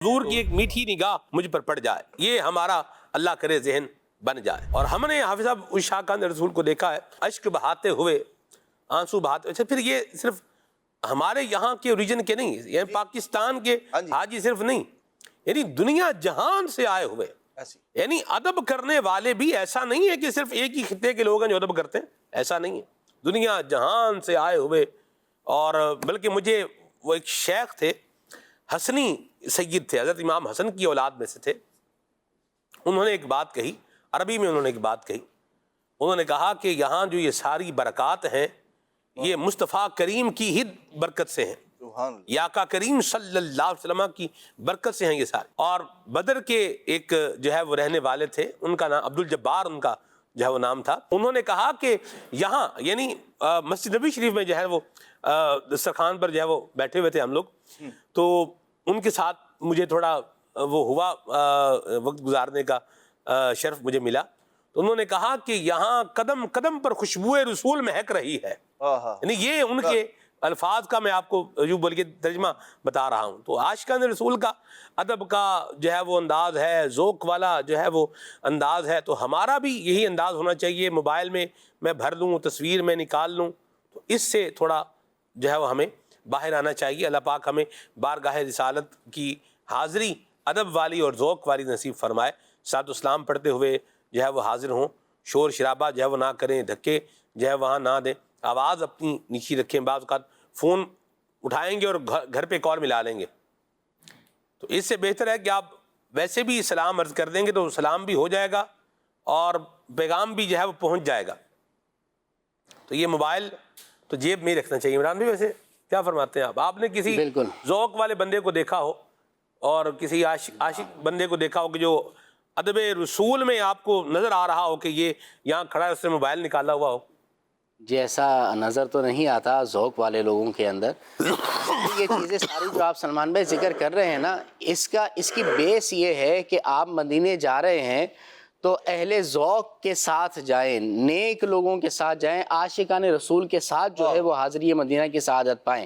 حضور کی ایک میٹھی نگاہ مجھ پر پڑ جائے، یہ ہمارا اللہ کرے ذہن بن جائے۔ اور ہم نے حافظ صاحب اس شاہکان رسول کو دیکھا ہے اشک بہاتے ہوئے، آنسو بہاتے۔ اچھا، پھر یہ صرف ہمارے یہاں کے اوریجن کے نہیں، یعنی پاکستان کے حاجی صرف نہیں، یعنی دنیا جہان سے آئے ہوئے، یعنی ادب کرنے والے بھی ایسا نہیں ہے کہ صرف ایک ہی خطے کے لوگ ہیں جو ادب کرتے ہیں، ایسا نہیں ہے، دنیا جہان سے آئے ہوئے۔ اور بلکہ مجھے وہ ایک شیخ تھے، حسنی سید تھے، حضرت امام حسن کی اولاد میں سے تھے، انہوں نے ایک بات کہی، عربی میں انہوں نے ایک بات کہی، انہوں نے کہا کہ یہاں جو یہ ساری برکات ہیں یہ مصطفیٰ کریم کی ہی برکت سے ہیں، یا آقا کریم صلی اللہ علیہ وسلم کی برکت سے ہیں یہ سارے۔ اور بدر کے ایک جو ہے وہ رہنے والے تھے، ان کا نام عبد الجبار ان کا جو ہے وہ نام تھا، انہوں نے کہا کہ یہاں یعنی مسجد نبی شریف میں جو ہے وہ دسترخوان پر جو ہے وہ بیٹھے ہوئے تھے ہم لوگ، تو ان کے ساتھ مجھے تھوڑا وہ ہوا وقت گزارنے کا شرف مجھے ملا، تو انہوں نے کہا کہ یہاں قدم قدم پر خوشبو رسول مہک رہی ہے، یعنی یہ ان کے الفاظ کا میں آپ کو یوں بول کے ترجمہ بتا رہا ہوں۔ تو عاشقان رسول کا ادب کا جو ہے وہ انداز ہے، ذوق والا جو ہے وہ انداز ہے، تو ہمارا بھی یہی انداز ہونا چاہیے۔ موبائل میں بھر لوں، تصویر میں نکال لوں، تو اس سے تھوڑا جو ہے وہ ہمیں باہر آنا چاہیے۔ اللہ پاک ہمیں بارگاہ رسالت کی حاضری ادب والی اور ذوق والی نصیب فرمائے، ساتھ اسلام پڑھتے ہوئے جو ہے وہ حاضر ہوں، شور شرابہ جو ہے وہ نہ کریں، دھکے جو ہے وہاں نہ دیں، آواز اپنی نیچی رکھیں، بعض اوقات فون اٹھائیں گے اور گھر پہ کال ملا لیں گے، تو اس سے بہتر ہے کہ آپ ویسے بھی سلام عرض کر دیں گے تو سلام بھی ہو جائے گا اور پیغام بھی جو ہے وہ پہنچ جائے گا۔ تو یہ موبائل تو جیب میں ہی رکھنا چاہیے۔ عمران بھائی ویسے کیا فرماتے ہیں آپ نے کسی ذوق والے بندے کو دیکھا ہو اور کسی عاشق بندے کو دیکھا ہو کہ جو ادب رسول میں آپ کو نظر آ رہا ہو کہ یہ یہاں کھڑا ہے، اس نے موبائل نکالا ہوا ہو؟ جی ایسا نظر تو نہیں آتا ذوق والے لوگوں کے اندر۔ یہ چیزیں ساری جو آپ سلمان بھائی ذکر کر رہے ہیں نا، اس کی بیس یہ ہے کہ آپ مدینے جا رہے ہیں تو اہل ذوق کے ساتھ جائیں، نیک لوگوں کے ساتھ جائیں، عاشقان رسول کے ساتھ جو ہے وہ حاضری مدینہ کی سعادت پائیں۔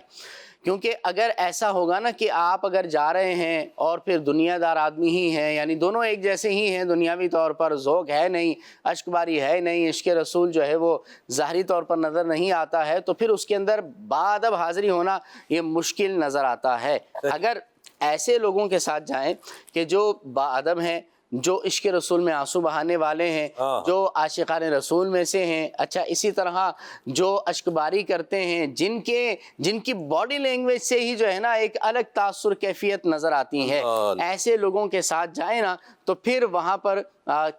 کیونکہ اگر ایسا ہوگا نا کہ آپ اگر جا رہے ہیں اور پھر دنیا دار آدمی ہی ہیں، یعنی دونوں ایک جیسے ہی ہیں، دنیاوی طور پر ذوق ہے نہیں، اشک باری ہے نہیں، عشق رسول جو ہے وہ ظاہری طور پر نظر نہیں آتا ہے، تو پھر اس کے اندر باادب حاضری ہونا یہ مشکل نظر آتا ہے۔ اگر ایسے لوگوں کے ساتھ جائیں کہ جو باادب ہیں، جو عشق رسول میں آنسو بہانے والے ہیں، جو عاشقان رسول میں سے ہیں، اچھا اسی طرح جو اشک باری کرتے ہیں، جن کی باڈی لینگویج سے ہی جو ہے نا ایک الگ تاثر کیفیت نظر آتی ہے، ایسے لوگوں کے ساتھ جائیں نا تو پھر وہاں پر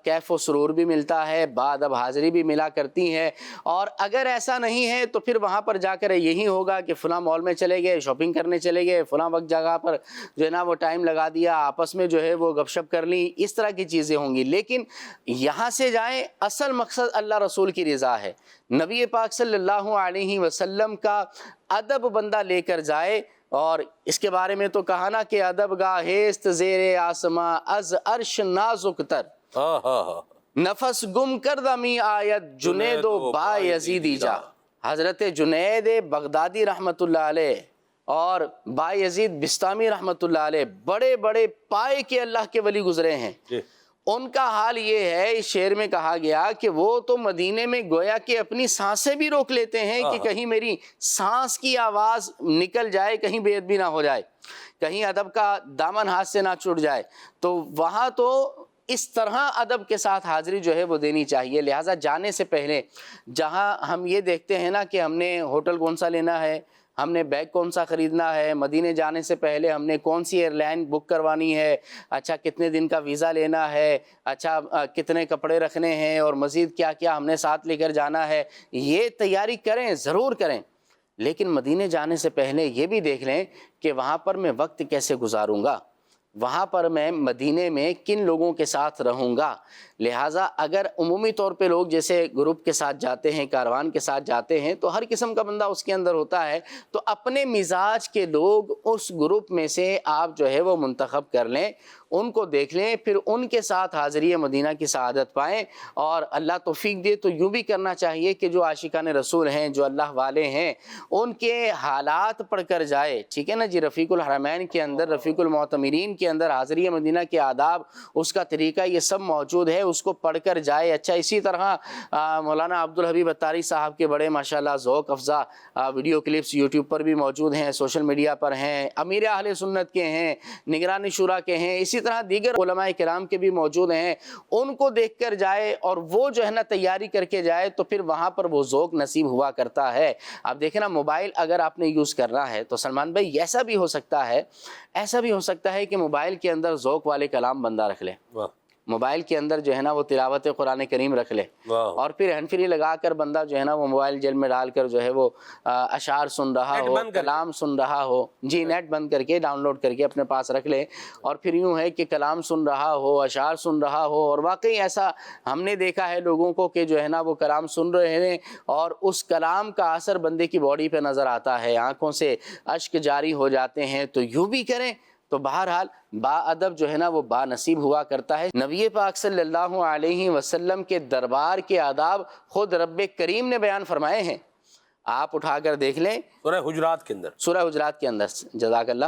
کیف و سرور بھی ملتا ہے، بعد حاضری بھی ملا کرتی ہے۔ اور اگر ایسا نہیں ہے تو پھر وہاں پر جا کر یہی ہوگا کہ فلاں مال میں چلے گئے، شاپنگ کرنے چلے گئے، فلاں وقت جگہ پر جو ہے نا وہ ٹائم لگا دیا، آپس میں جو ہے وہ گپ شپ کر لی، اس طرح کی چیزیں ہوں گی۔ لیکن یہاں سے جائیں، اصل مقصد اللہ رسول کی رضا ہے، نبی پاک صلی اللہ علیہ وسلم کا ادب بندہ لے کر جائے۔ اور اس کے بارے میں تو کہا نا کہ ادب گاہست زیر آسماں از عرش نازک تر، نفس گم کردہ می آیت جنید و با یزیدی جا۔ حضرت جنید بغدادی رحمت اللہ علیہ اور با یزید بستامی رحمت اللہ علیہ بڑے بڑے پائے کے اللہ کے ولی گزرے ہیں، ان کا حال یہ ہے، اس شعر میں کہا گیا کہ وہ تو مدینے میں گویا کہ اپنی سانسیں بھی روک لیتے ہیں کہ کہیں میری سانس کی آواز نکل جائے، کہیں بے ادبی نہ ہو جائے، کہیں ادب کا دامن ہاتھ سے نہ چھوٹ جائے۔ تو وہاں تو اس طرح ادب کے ساتھ حاضری جو ہے وہ دینی چاہیے۔ لہٰذا جانے سے پہلے جہاں ہم یہ دیکھتے ہیں نا کہ ہم نے ہوٹل کون سا لینا ہے، ہم نے بیگ کون سا خریدنا ہے، مدینے جانے سے پہلے ہم نے کون سی ایئر لائن بک کروانی ہے، اچھا کتنے دن کا ویزا لینا ہے، اچھا کتنے کپڑے رکھنے ہیں، اور مزید کیا کیا ہم نے ساتھ لے کر جانا ہے، یہ تیاری کریں، ضرور کریں۔ لیکن مدینے جانے سے پہلے یہ بھی دیکھ لیں کہ وہاں پر میں وقت کیسے گزاروں گا، وہاں پر میں مدینے میں کن لوگوں کے ساتھ رہوں گا۔ لہٰذا اگر عمومی طور پہ لوگ جیسے گروپ کے ساتھ جاتے ہیں، کاروان کے ساتھ جاتے ہیں، تو ہر قسم کا بندہ اس کے اندر ہوتا ہے، تو اپنے مزاج کے لوگ اس گروپ میں سے آپ جو ہے وہ منتخب کر لیں، ان کو دیکھ لیں، پھر ان کے ساتھ حاضری مدینہ کی سعادت پائیں۔ اور اللہ توفیق دے تو یوں بھی کرنا چاہیے کہ جو عاشقان رسول ہیں، جو اللہ والے ہیں، ان کے حالات پڑھ کر جائے، ٹھیک ہے نا جی۔ رفیق الحرمین کے اندر، رفیق المعتمرین کے کے اندر حاضری مدینہ کے آداب، اس کا طریقہ، یہ سب موجود ہے، اس کو پڑھ کر جائے۔ اچھا، اسی طرح مولانا عبدالحبیب اتاری صاحب کے بڑے ماشاءاللہ ذوق افزا ویڈیو کلپس یوٹیوب پر بھی موجود ہیں، سوشل میڈیا پر ہیں، امیر اہل سنت کے ہیں، نگران شورا کے ہیں، اسی طرح دیگر علماء کرام کے بھی موجود ہیں۔ ان کو دیکھ کر جائے اور وہ جو ہے نا تیاری کر کے جائے تو پھر وہاں پر وہ ذوق نصیب ہوا کرتا ہے۔ آپ دیکھیں نا، موبائل اگر آپ نے یوز کرنا ہے تو سلمان بھائی ایسا بھی ہو سکتا ہے کہ موبائل کے اندر ذوق والے کلام بندہ رکھ لے، واہ موبائل کے اندر جو ہے نا وہ تلاوت قرآن کریم رکھ لے، واہ، اور پھر ہینڈ فری لگا کر بندہ جو ہے نا وہ موبائل جیل میں ڈال کر جو ہے وہ اشعار سن رہا نیٹ ہو، بند کر کے۔ کلام سن رہا ہو، جی نیٹ بند کر کے ڈاؤن لوڈ کر کے اپنے پاس رکھ لے، اور پھر یوں ہے کہ کلام سن رہا ہو، اشعار سن رہا ہو، اور واقعی ایسا ہم نے دیکھا ہے لوگوں کو کہ جو ہے نا وہ کلام سن رہے ہیں اور اس کلام کا اثر بندے کی باڈی پہ نظر آتا ہے، آنکھوں سے اشک جاری ہو جاتے ہیں۔ تو یوں بھی کریں تو بہرحال با ادب جو ہے نا وہ با نصیب ہوا کرتا ہے۔ نبی پاک صلی اللہ علیہ وسلم کے دربار کے آداب خود رب کریم نے بیان فرمائے ہیں، آپ اٹھا کر دیکھ لیں سورہ حجرات کے اندر۔ سورہ حجرات کے اندر، جزاک اللہ۔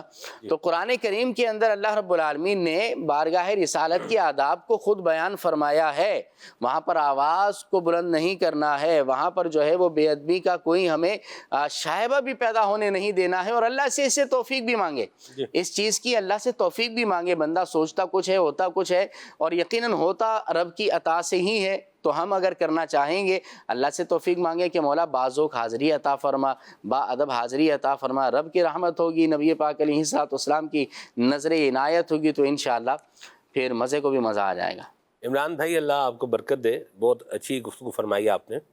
تو قرآن کریم کے اندر اللہ رب العالمین نے بارگاہ رسالت کے آداب کو خود بیان فرمایا ہے۔ وہاں پر آواز کو بلند نہیں کرنا ہے، وہاں پر جو ہے وہ بے ادبی کا کوئی ہمیں شائبہ بھی پیدا ہونے نہیں دینا ہے، اور اللہ سے اسے توفیق بھی مانگے، اس چیز کی اللہ سے توفیق بھی مانگے۔ بندہ سوچتا کچھ ہے، ہوتا کچھ ہے، اور یقیناً ہوتا رب کی عطا سے ہی ہے۔ تو ہم اگر کرنا چاہیں گے اللہ سے توفیق مانگے کہ مولا بازوق حاضری عطا فرما، با ادب حاضری عطا فرما، رب کی رحمت ہوگی، نبی پاک علیہ الصلوۃ والسلام کی نظر عنایت ہوگی، تو انشاءاللہ پھر مزے کو بھی مزہ آ جائے گا۔ عمران بھائی اللہ آپ کو برکت دے، بہت اچھی گفتگو فرمائی آپ نے۔